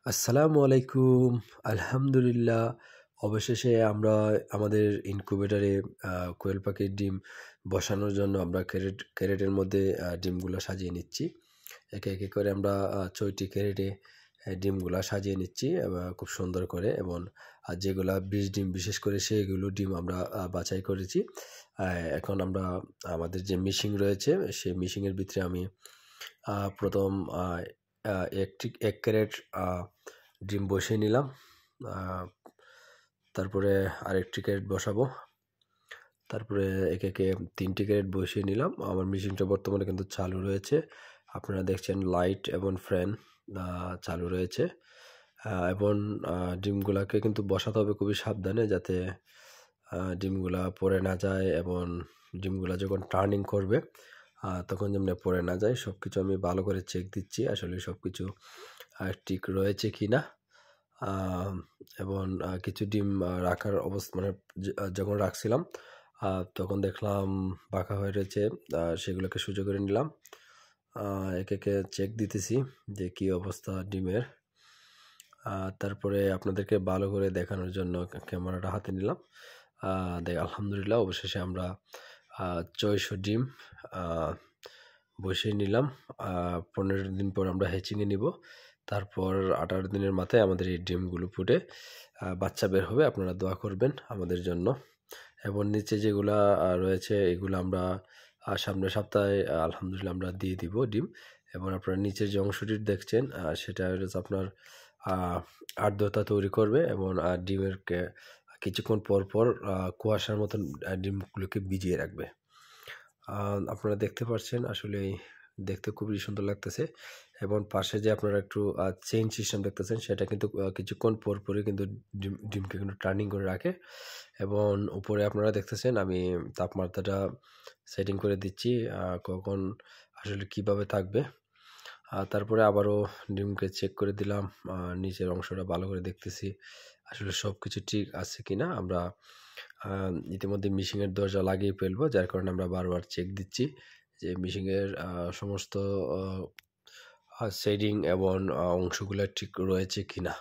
আসসালামু আলাইকুম। আলহামদুলিল্লাহ। অবশেষে আমরা আমাদের ইনকিউবেটরে কোয়েল পাখির ডিম বসানোর জন্য আমরা ক্যারেটের মধ্যে ডিমগুলো সাজিয়ে নিচ্ছি। একে একে করে আমরা ৬টি ক্যারেটে ডিমগুলা সাজিয়ে নিচ্ছি খুব সুন্দর করে, এবং যেগুলা বিষ ডিম বিশেষ করে সেইগুলো ডিম আমরা বাছাই করেছি। এখন আমরা আমাদের যে মিশিং রয়েছে সেই মিশিংয়ের ভিতরে আমি প্রথম এক ক্যারেট ডিম বসিয়ে নিলাম। তারপরে আরেকটি ক্যারেট বসাবো। তারপরে একে একে 3টি ক্যারেট বসিয়ে নিলাম। আমার মেশিনটা বর্তমানে কিন্তু চালু রয়েছে। আপনারা দেখছেন লাইট এবং ফ্যান চালু রয়েছে। এবং ডিমগুলাকে কিন্তু বসাতে হবে খুবই সাবধানে, যাতে ডিমগুলা পড়ে না যায়, এবং ডিমগুলা যখন টার্নিং করবে তখন যেমন পড়ে না যায়। সব কিছু আমি ভালো করে চেক দিচ্ছি আসলে সব কিছু ঠিক রয়েছে কি না। এবং কিছু ডিম রাখার অবস্থা মানে যখন রাখছিলাম তখন দেখলাম বাঁকা হয়ে রয়েছে, সেগুলোকে সোজা করে নিলাম। একে একে চেক দিতেছি যে কি অবস্থা ডিমের। তারপরে আপনাদেরকে ভালো করে দেখানোর জন্য ক্যামেরাটা হাতে নিলাম। আলহামদুলিল্লাহ অবশেষে আমরা ৬০০ ডিম বসিয়ে নিলাম। 15 দিন পর আমরা হ্যাচিংয়ে নিব। তারপর 18 দিনের মাথায় আমাদের এই ডিমগুলো ফুটে বাচ্চা বের হবে। আপনারা দোয়া করবেন আমাদের জন্য। এবং নিচে যেগুলা রয়েছে এগুলো আমরা সামনের সপ্তাহে আলহামদুলিল্লাহ আমরা দিয়ে দিব ডিম। এবং আপনারা নিচের যে অংশটি দেখছেন সেটা হচ্ছে আপনার আর্দ্রতা তৈরি করবে, এবং ডিমের কিছুক্ষণ পর পর কুয়াশার মতন ডিমগুলোকে ভিজিয়ে রাখবে। আপনারা দেখতে পাচ্ছেন আসলে দেখতে খুবই সুন্দর লাগতেছে। এবং পাশে যে আপনারা একটু চেইন সিস্টেম দেখতেছেন সেটা কিন্তু কিছুক্ষণ পর পরই কিন্তু ডিমকে কিন্তু টার্নিং করে রাখে। এবং উপরে আপনারা দেখতেছেন আমি তাপমাত্রাটা সেটিং করে দিচ্ছি কখন আসলে কিভাবে থাকবে। তারপরে আবারও ডিমকে চেক করে দিলাম, নিচের অংশটা ভালো করে দেখতেছি আসলে সব কিছু ঠিক আছে কিনা। আমরা ইতিমধ্যে মিশিংয়ের দরজা লাগিয়ে ফেলবো, যার কারণে আমরা বারবার চেক দিচ্ছি যে মিশিংয়ের সমস্ত শেডিং এবং অংশগুলো ঠিক রয়েছে কিনা।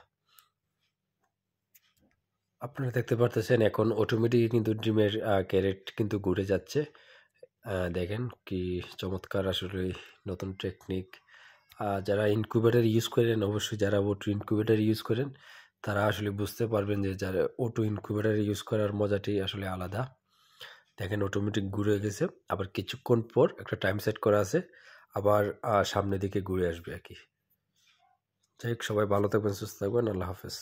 আপনারা দেখতে পারতেছেন এখন অটোমেটিক কিন্তু ডিমের ক্যারেট কিন্তু ঘুরে যাচ্ছে। দেখেন কি চমৎকার আসলে নতুন টেকনিক। যারা ইনকিউবেটর ইউজ করেন, অবশ্যই যারা অটো ইনকিউবেটর ইউজ করেন তারা আসলে বুঝতে পারবেন যে যারা অটো ইনকিউবেটর ইউজ করার মজাটি আসলে আলাদা। দেখেন অটোমেটিক ঘুরে গেছে, আবার কিছুক্ষণ পর একটা টাইম সেট করা আছে, আবার সামনের দিকে ঘুরে আসবে আর কি। যাই হোক, সবাই ভালো থাকবেন, সুস্থ থাকবেন। আল্লাহ হাফেজ।